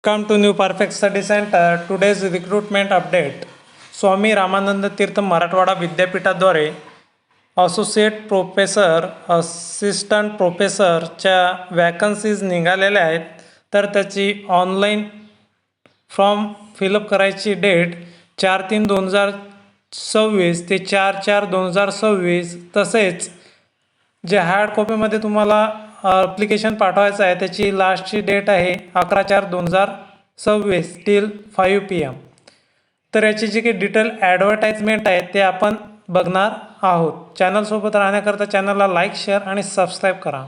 Come to New Perfect Study Center. Today's recruitment update. Swami Ramanand Teerth Marathwada विद्यापीठाद्वारे associate professor, assistant प्रोफेसरच्या vacancies निघालेल्या आहेत. तर त्याची ऑनलाईन फॉर्म फिलअप करायची डेट 4/3/2026 ते 4/4/2026. तसेच जे हार्ड कॉपीमध्ये तुम्हाला ॲप्लिकेशन पाठवायचं आहे त्याची लास्टची डेट आहे 11/4/2026 टिल 5 PM. तर याची जी काही डिटेल ॲडव्हर्टाईजमेंट आहे ते आपण बघणार आहोत. चॅनलसोबत राहण्याकरता चॅनलला लाईक, शेअर आणि सबस्क्राईब करा.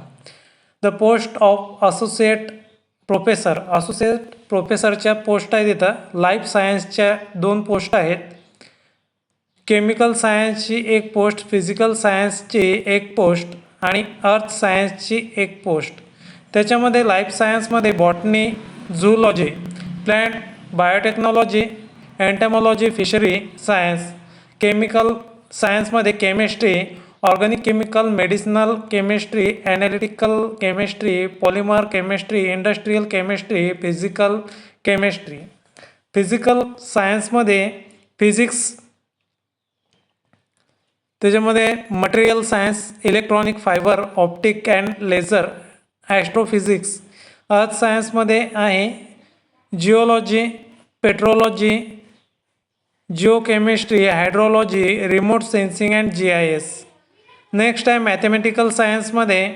द पोस्ट ऑफ असोसिएट प्रोफेसरच्या पोस्ट आहेत. इथं लाईफ सायन्सच्या 2 पोस्ट आहेत. केमिकल सायन्सची 1 पोस्ट, फिजिकल सायन्सची 1 पोस्ट आणि अर्थ सायन्सची 1 पोस्ट. त्याच्यामध्ये लाईफ सायन्समध्ये botany, zoology, plant biotechnology, entomology, fishery science. Chemical सायन्समध्ये chemistry, organic chemical, medicinal chemistry, analytical chemistry, polymer chemistry, industrial chemistry, physical chemistry. Physical सायन्समध्ये फिजिक्स, त्याच्यामध्ये material science, electronic, fibre, optic and laser, astrophysics. Earth सायन्समध्ये आहे geology, petrology, geochemistry, hydrology, remote sensing and GIS. Next आहे mathematical सायन्समध्ये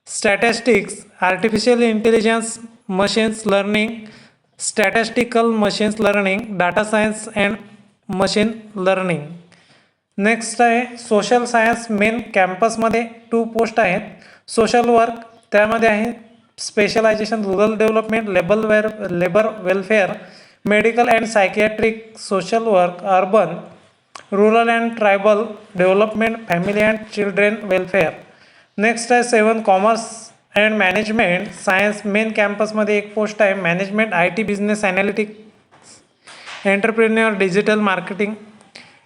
statistics, artificial intelligence, machines learning, statistical machines learning, data science and machine learning. Next आहे social science. Main कॅम्पसमध्ये 2 post आहेत. Social work, त्यामध्ये आहे specialisation rural development, labour welfare, medical and psychiatric, social work, urban, rural and tribal development, family and children welfare. Next आहे 7 commerce and management science. Main कॅम्पसमध्ये 1 post आहे. Management, IT, business analytics, entrepreneur, digital marketing.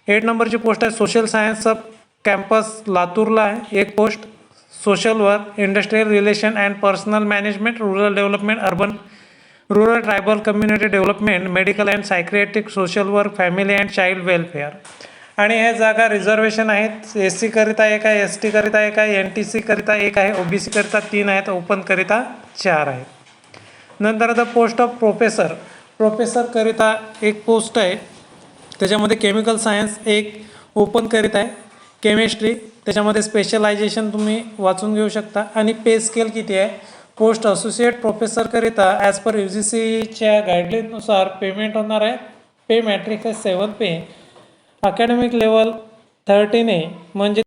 8 नंबरची post आहे social science सब campus लातूरला आहे 1 post. Social work, industrial relation and personal management, rural development, urban rural tribal community development, medical and psychiatric, social work, family and child welfare. आणि ह्या जागा reservation आहेत. SC करिता 1 आहे, ST करिता 1 आहे, NTC करिता 1 आहे, OBC करिता 3 आहेत, ओपन करिता 4 आहेत. नंतर आता पोस्ट ऑफ प्रोफेसर करिता 1 पोस्ट आहे. त्याच्यामध्ये केमिकल सायन्स 1 ओपन करीत आहे. केमिस्ट्री, त्याच्यामध्ये स्पेशलायझेशन तुम्ही वाचून घेऊ शकता. आणि पे स्केल किती आहे. पोस्ट असोसिएट प्रोफेसरकरिता ॲज पर UGCच्या गाईडलाईननुसार पेमेंट होणार आहे. पे मॅट्रिक्स आहे 7 पे. अकॅडमिक लेवल 13A म्हणजे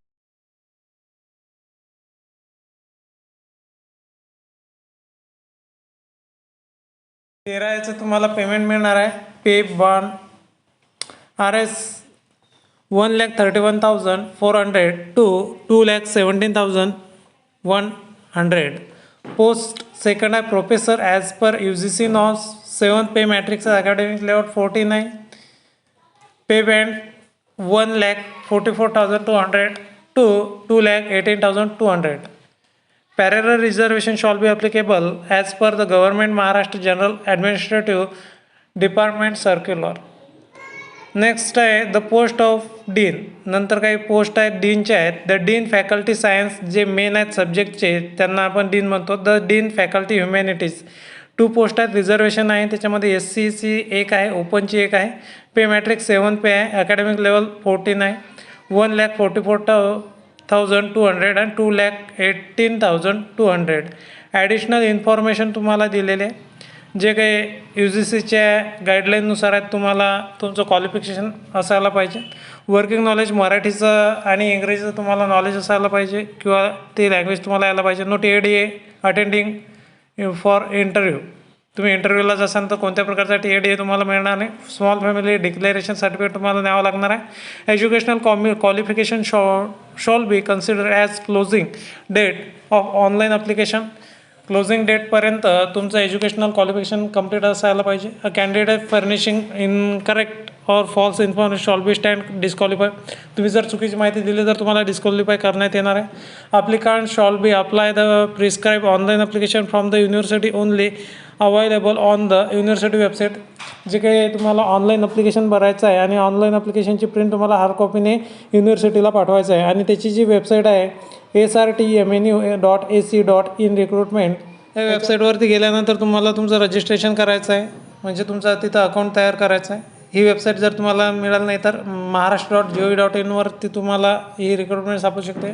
13 तुम्हाला पेमेंट मिळणार आहे. Pay bond RS 1,31,400 to 2,17,100. Post second आहे professor as per UGC norms 7 pay matrix, academic level 14 आहे. Pay band 1,44,200 to 2,18,200. Parallel reservation shall be applicable as per the Government Maharashtra General Administrative Department Circular. Next आहे the post of dean. नंतर काही post आहेत डीनच्या आहेत. The dean faculty science, जे main आहेत सब्जेक्टचे त्यांना आपण डीन म्हणतो. The dean faculty humanities 2 post आहेत. रिझर्वेशन आहे त्याच्यामध्ये SC 1 आहे, ओपनची 1 आहे. पे मॅट्रिक 7 पे आहे. अकॅडमिक लेवल 14 आहे. 1,44,200 आणि 2,18,200. ॲडिशनल इन्फॉर्मेशन तुम्हाला दिलेले आहे. जे काही UGCच्या गाईडलाईननुसार आहेत. तुम्हाला तुमचं क्वालिफिकेशन असायला पाहिजे. वर्किंग नॉलेज मराठीचं आणि इंग्रजीचं तुम्हाला नॉलेज असायला पाहिजे किंवा ते लँग्वेज तुम्हाला यायला पाहिजे. Note ADA attending for interview. तुम्ही इंटरव्ह्यूला जासाल तर कोणत्या प्रकारचा ADA तुम्हाला मिळणार नाही. स्मॉल फॅमिली डिक्लेरेशन सर्टिफिकेट तुम्हाला न्यावं लागणार आहे. Educational qualification shall be consider as closing date of online application. Closing डेटपर्यंत तुमचं एज्युकेशनल क्वालिफिकेशन कंप्लीट असायला पाहिजे. A candidate furnishing incorrect or false information shall be stand disqualify. तुम्ही जर चुकीची माहिती दिली तर तुम्हाला डिस्क्वालिफाय करण्यात येणार आहे. Applicant shawl B apply the prescribe online application from the university only available on the university website. जे काही तुम्हाला ऑनलाईन ॲप्लिकेशन भरायचं आहे आणि ऑनलाईन ॲप्लिकेशनची प्रिंट तुम्हाला हार्ड कॉपीने युनिव्हर्सिटीला पाठवायचं आहे आणि त्याची जी वेबसाईट आहे srtmnu.ac.in रिक्रुटमेंट या वेबसाईटवरती गेल्यानंतर तुम्हाला तुमचं रजिस्ट्रेशन करायचं आहे, म्हणजे तुमचा तिथं अकाउंट तयार करायचं आहे. ही वेबसाईट जर तुम्हाला मिळाली नाही तर महाराष्ट्र.gov.in वरती तुम्हाला ही रिक्रुटमेंट सापडू शकते.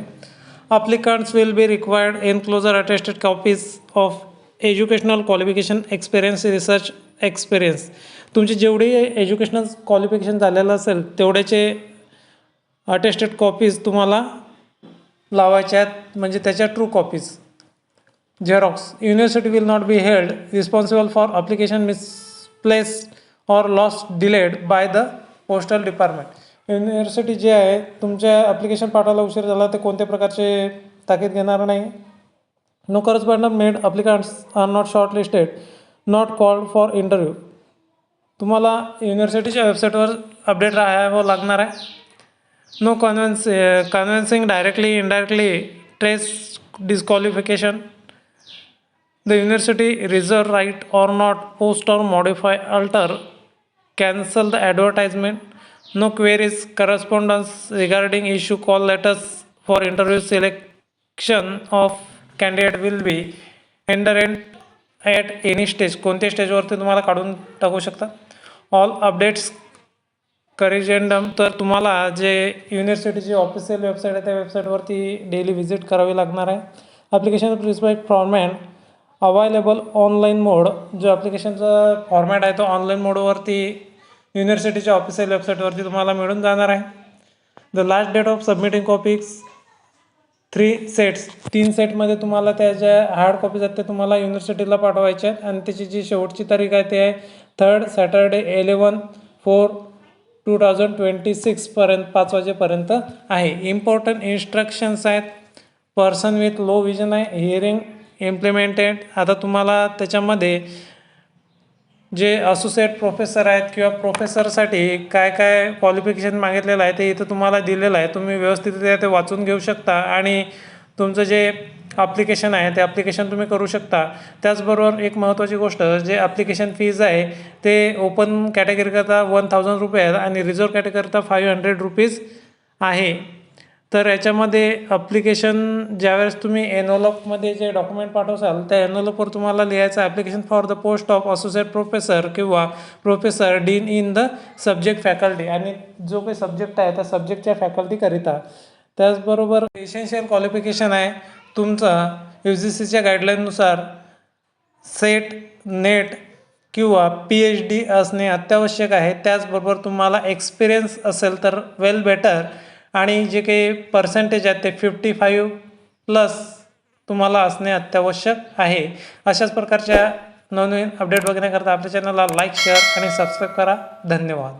Applicants will be required enclosure attested copies of educational qualification experience research experience. तुमची जेवढी एज्युकेशनल क्वालिफिकेशन झालेलं असेल तेवढ्याचे अटेस्टेड कॉपीज तुम्हाला लावायच्या आहेत, म्हणजे त्याच्या true copies. Xerox. University will not be held responsible for application misplace or lost delayed by the postal department. University जे आहे तुमच्या ॲप्लिकेशन पाठवायला उशीर झाला ते कोणत्या प्रकारचे ताकीद घेणार नाही. No correspondent made applicants are not short listed not called for interview. तुम्हाला युनिव्हर्सिटीच्या वेबसाईटवर अपडेट राहावं लागणार आहे. No convincing directly indirectly trace disqualification. The university reserve right or not post or modify alter cancel the advertisement. No queries correspondence regarding issue call letters for interview selection of candidate will be ender at any stage. कोणत्या स्टेजवरती तुम्हाला काढून टाकू शकता. All updates corrigendum. तर तुम्हाला जे युनिव्हर्सिटीची official website आहे त्या वेबसाईटवरती डेली व्हिजिट करावी लागणार आहे. Application prescribe format available online mode. जो ॲप्लिकेशनचा फॉर्मॅट आहे तो ऑनलाईन मोडवरती युनिव्हर्सिटीच्या ऑफिशियल वेबसाईटवरती तुम्हाला मिळून जाणार आहे. The last date of submitting copies 3 sets. 3 सेटमध्ये तुम्हाला त्या ज्या हार्ड कॉपीज आहेत त्या तुम्हाला युनिव्हर्सिटीला पाठवायच्या आहेत आणि त्याची जी शेवटची तारीख आहे ते आहे 3rd सॅटर्डे 11/4/2026 पर्यंत 5 वाजेपर्यंत आहे. इम्पॉर्टंट इन्स्ट्रक्शन्स आहेत. पर्सन विथ लो विजन आहे, हिअरिंग इम्प्लिमेंटेड. आता तुम्हाला त्याच्यामध्ये जे असोसिएट प्रोफेसर आहेत किंवा प्रोफेसरसाठी काय काय क्वालिफिकेशन मागितलेलं आहे ते इथं तुम्हाला दिलेलं आहे. तुम्ही व्यवस्थितरित्या ते वाचून घेऊ शकता आणि तुमचं जे ॲप्लिकेशन आहे ते ॲप्लिकेशन तुम्ही करू शकता. त्याचबरोबर एक महत्त्वाची गोष्ट, जे ॲप्लिकेशन फीज आहे ते ओपन कॅटेगरीकरता 1000 रुपये आहेत आणि रिझर्व कॅटेगरीकरता 500 रुपीज आहे. तर याच्यामध्ये ॲप्लिकेशन ज्यावेळेस तुम्ही एनव्हलपमध्ये जे डॉक्युमेंट पाठवसाल त्या एनव्हलपवर तुम्हाला लिहायचं application for the post of associate professor किंवा professor dean in the subject faculty, आणि जो काही सब्जेक्ट आहे त्या सब्जेक्टच्या फॅकल्टीकरिता. त्याचबरोबर इसेन्शियल क्वालिफिकेशन आहे तुमचा UGCच्या गाईडलाईननुसार सेट नेट किंवा PhD असणे अत्यावश्यक आहे. त्याचबरोबर तुम्हाला एक्सपिरियन्स असेल तर वेल बेटर, आणि जे काही पर्सेंटेज आहेत ते 55+ तुम्हाला असणे अत्यावश्यक आहे. अशाच प्रकारच्या नवनवीन अपडेट बघण्याकरता आपल्या चॅनलला लाईक, शेअर आणि सबस्क्राईब करा. धन्यवाद.